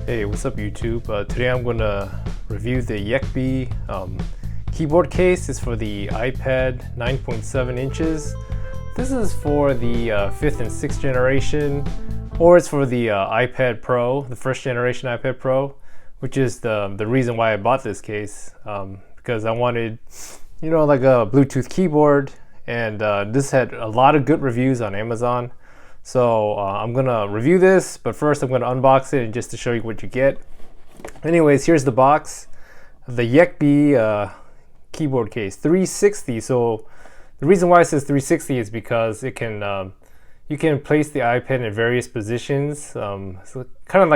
Hey, what's up YouTube? Today I'm going to review the Yekbee keyboard case. It's for the iPad 9.7 inches. This is for the 5th and 6th generation, or it's for the iPad Pro, the 1st generation iPad Pro, which is the reason why I bought this case, because I wanted, like a Bluetooth keyboard, and this had a lot of good reviews on Amazon. So I'm gonna review this, but first I'm gonna unbox it and just to show you what you get. Anyways, here's the box of the Yekbee keyboard case, 360. So the reason why it says 360 is because it can you can place the iPad in various positions. So kind of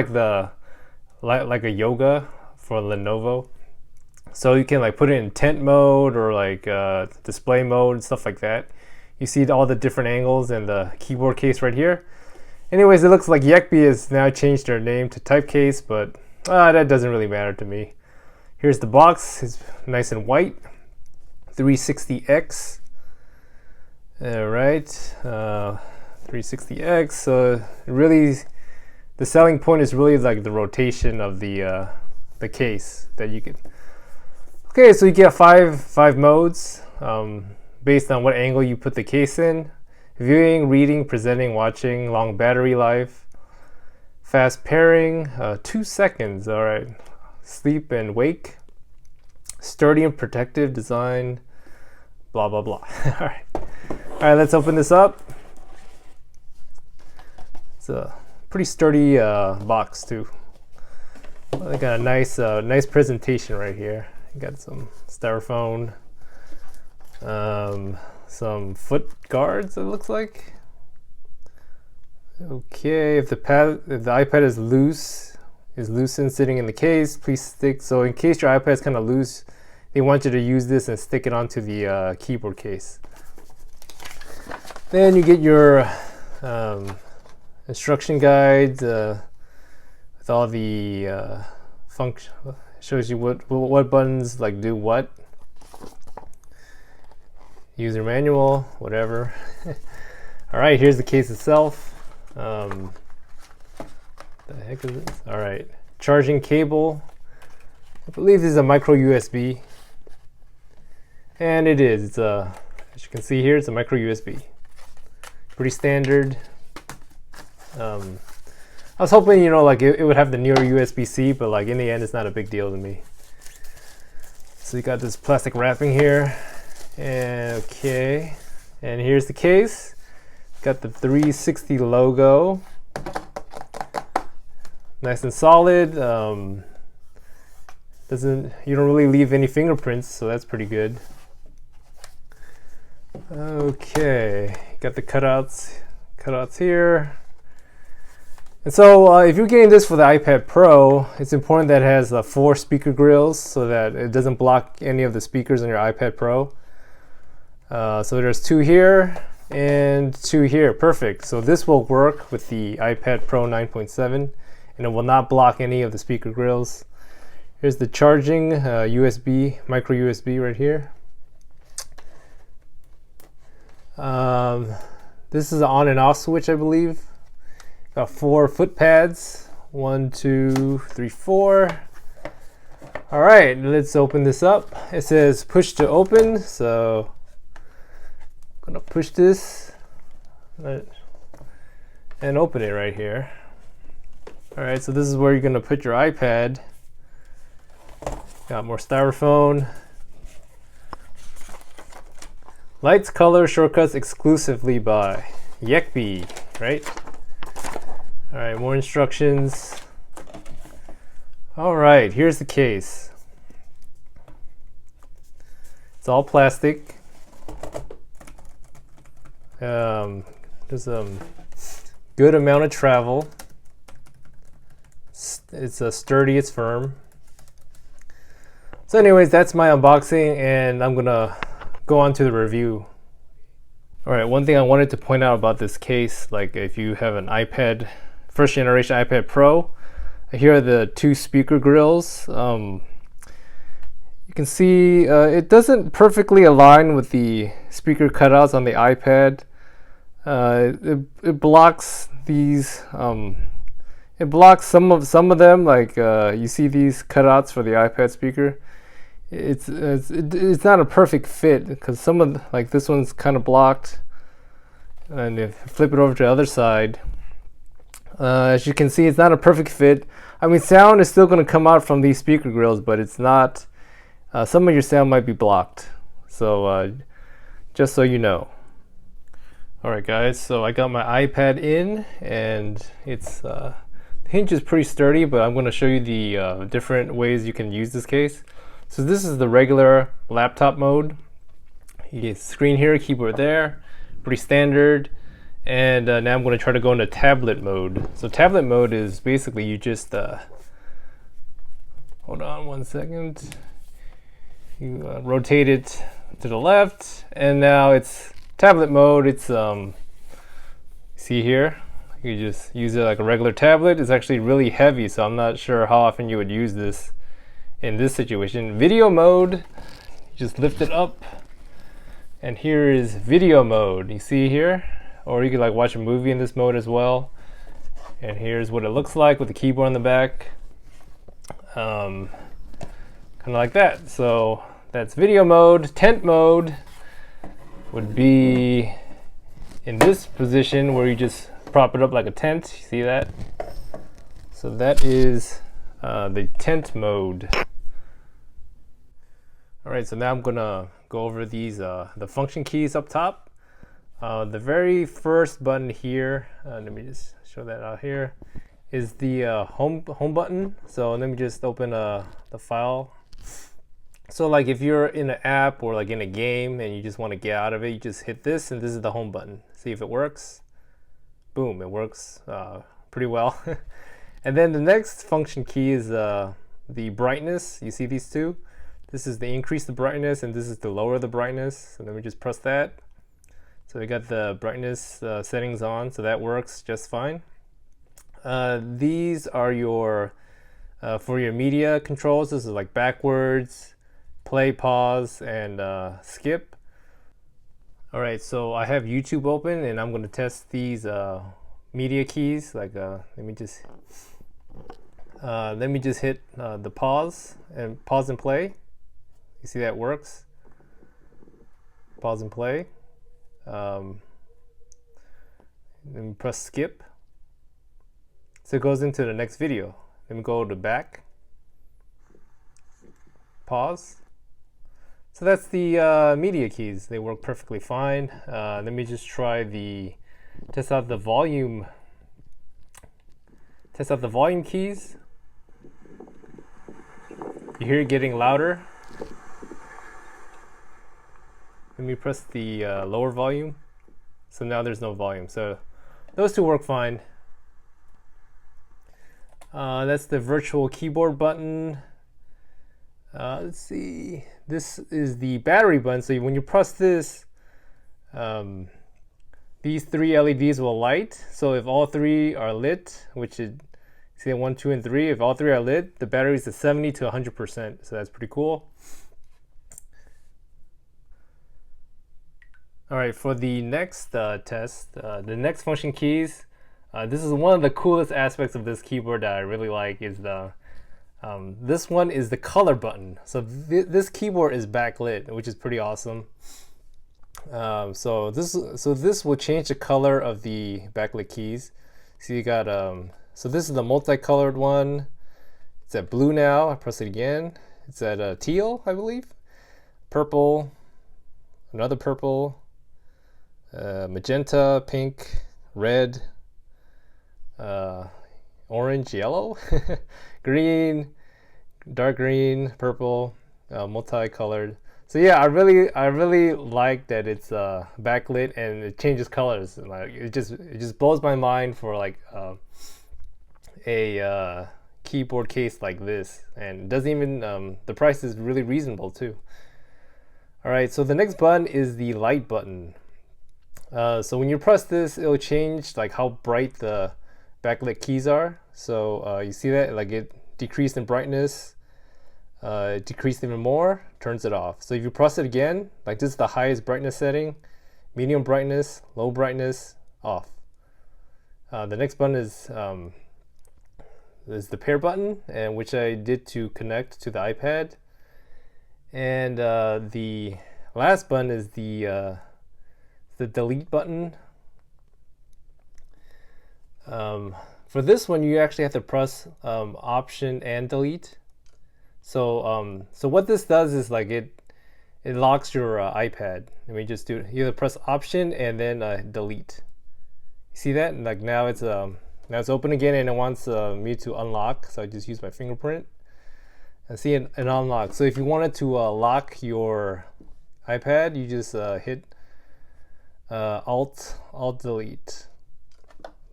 like a yoga for Lenovo. So you can like put it in tent mode or like display mode and stuff like that. You see all the different angles in the keyboard case right here. Anyways, it looks like Yekbee has now changed their name to Typecase, but that doesn't really matter to me. Here's the box. It's nice and white. 360X. All right, 360X. So really, the selling point is really like the rotation of the case that you can. Okay, so you get five modes. Based on what angle you put the case in: viewing, reading, presenting, watching, long battery life, fast pairing, 2 seconds, all right, sleep and wake, sturdy and protective design, blah, blah, blah. All right, let's open this up. It's a pretty sturdy box too. They got a nice presentation right here. You got some styrofoam. Some foot guards, it looks like. Okay, if the iPad is loosened sitting in the case, please stick. So in case your iPad is kind of loose, they want you to use this and stick it onto the keyboard case. Then you get your instruction guides with all the function. Shows you what buttons like do what. User manual, whatever. All right, here's the case itself. The heck is this? All right, charging cable. I believe this is a micro USB, and it is. It's a, as you can see here, it's a micro USB. Pretty standard. I was hoping, like it would have the newer USB-C, but like in the end, it's not a big deal to me. So you got this plastic wrapping here. Okay, and here's the case. Got the 360 logo, nice and solid. You don't really leave any fingerprints, so that's pretty good. Okay, got the cutouts here. And so if you're getting this for the iPad Pro, it's important that it has 4 speaker grills so that it doesn't block any of the speakers on your iPad Pro. So there's 2 here and 2 here. Perfect. So this will work with the iPad Pro 9.7 and it will not block any of the speaker grills. Here's the charging USB, micro USB right here. This is an on and off switch, I believe. Got 4 foot pads. 1, 2, 3, 4. All right, let's open this up. It says push to open, so gonna push this and open it right here. All right, so this is where you're gonna put your iPad. Got more styrofoam. Lights, color, shortcuts exclusively by Yekbee, right? All right, more instructions. All right, here's the case. It's all plastic. There's a good amount of travel. It's sturdy, it's firm. So anyways, that's my unboxing and I'm gonna go on to the review. All right, one thing I wanted to point out about this case, like if you have an iPad, 1st generation iPad Pro, here are the 2 speaker grills. You can see it doesn't perfectly align with the speaker cutouts on the iPad. It blocks these It blocks some of them, like you see these cutouts for the iPad speaker. It's not a perfect fit because some of like this one's kind of blocked, and if you flip it over to the other side, as you can see, it's not a perfect fit. I mean, sound is still going to come out from these speaker grills, but it's not. Some of your sound might be blocked. So just so you know. Alright guys, so I got my iPad in, and it's the hinge is pretty sturdy, but I'm going to show you the different ways you can use this case. So this is the regular laptop mode. You get screen here, keyboard there, pretty standard. And now I'm going to try to go into tablet mode. So tablet mode is basically you just hold on one second. You rotate it to the left, and now it's tablet mode. It's see here, you just use it like a regular tablet. It's actually really heavy, so I'm not sure how often you would use this in this situation. Video mode, you just lift it up, and here is video mode. You see here, or you could like watch a movie in this mode as well. And here's what it looks like with the keyboard on the back. Kind of like that. So that's video mode. Tent mode would be in this position where you just prop it up like a tent. You see that? So that is the tent mode. All right, so now I'm gonna go over these the function keys up top. The very first button here, let me just show that out here, is the home button. So let me just open the file. So like if you're in an app or like in a game and you just want to get out of it, you just hit this, and this is the home button. See if it works. Boom, it works pretty well. And then the next function key is the brightness. You see these two? This is to increase the brightness, and this is to lower the brightness. So let me just press that. So we got the brightness settings on, so that works just fine. These are your for your media controls. This is like backwards, play, pause, and skip. All right, so I have YouTube open, and I'm going to test these media keys. Like let me just hit the pause and play. You see that works? Pause and play. Then we press skip, so it goes into the next video. Then we go to back, pause. So that's the media keys. They work perfectly fine. Let me just try test out the volume keys. You hear it getting louder. Let me press the lower volume. So now there's no volume. So those two work fine. That's the virtual keyboard button. Let's see. This is the battery button. So when you press this, these three LEDs will light. So if all three are lit, which is, see 1, 2, and 3, if all three are lit, the battery is at 70 to 100%. So that's pretty cool. All right, for the next test, the next function keys, this is one of the coolest aspects of this keyboard that I really like is this one is the color button. So this keyboard is backlit, which is pretty awesome. So this will change the color of the backlit keys. So you got so this is the multicolored one. It's at blue now. I press it again. It's at teal, I believe. Purple, another purple. Magenta, pink, red, orange, yellow, green, dark green, purple, multicolored. So yeah, I really like that it's backlit and it changes colors. Like it just blows my mind for like a keyboard case like this, and it doesn't even the price is really reasonable too. All right, so the next button is the light button. So when you press this, it'll change like how bright the backlit keys are. So you see that like it decreased in brightness, it decreased even more, turns it off. So if you press it again, like this is the highest brightness setting, medium brightness, low brightness, off. The next button is is the pair button, and which I did to connect to the iPad. And the last button is the delete button. For this one, you actually have to press Option and Delete. So what this does is like it locks your iPad. Let me just do it. You have to press Option and then Delete. You see that? Like now it's open again, and it wants me to unlock. So I just use my fingerprint and see it unlock. So if you wanted to lock your iPad, you just hit Alt Delete.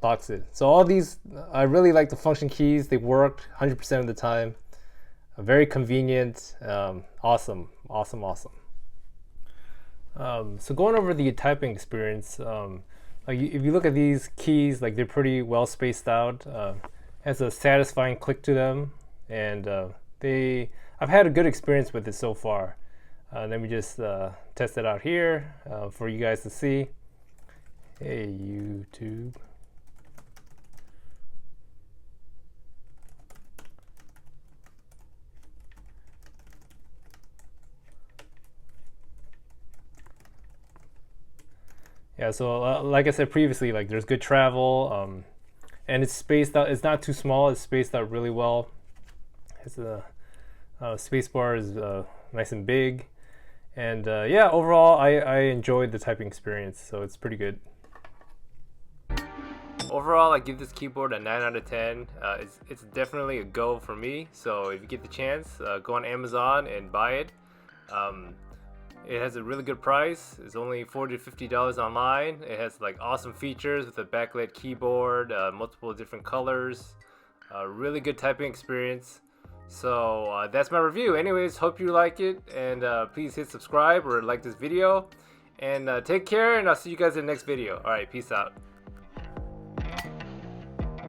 Locks it. So all these, I really like the function keys. They work 100% of the time. Very convenient. Awesome. So going over the typing experience, like if you look at these keys, like they're pretty well spaced out. Has a satisfying click to them, and I've had a good experience with it so far. Let me just test it out here for you guys to see. Hey YouTube. Yeah, so like I said previously, like there's good travel, and it's spaced out. It's not too small. It's spaced out really well. It's space bar is nice and big, and yeah, overall I enjoyed the typing experience. So it's pretty good. Overall, I give this keyboard a 9 out of 10. It's definitely a go for me. So if you get the chance, go on Amazon and buy it. It has a really good price. It's only $40 to $50 online. It has like awesome features with a backlit keyboard, multiple different colors, really good typing experience. So that's my review. Anyways, hope you like it, and please hit subscribe or like this video. And take care, and I'll see you guys in the next video. Alright, peace out.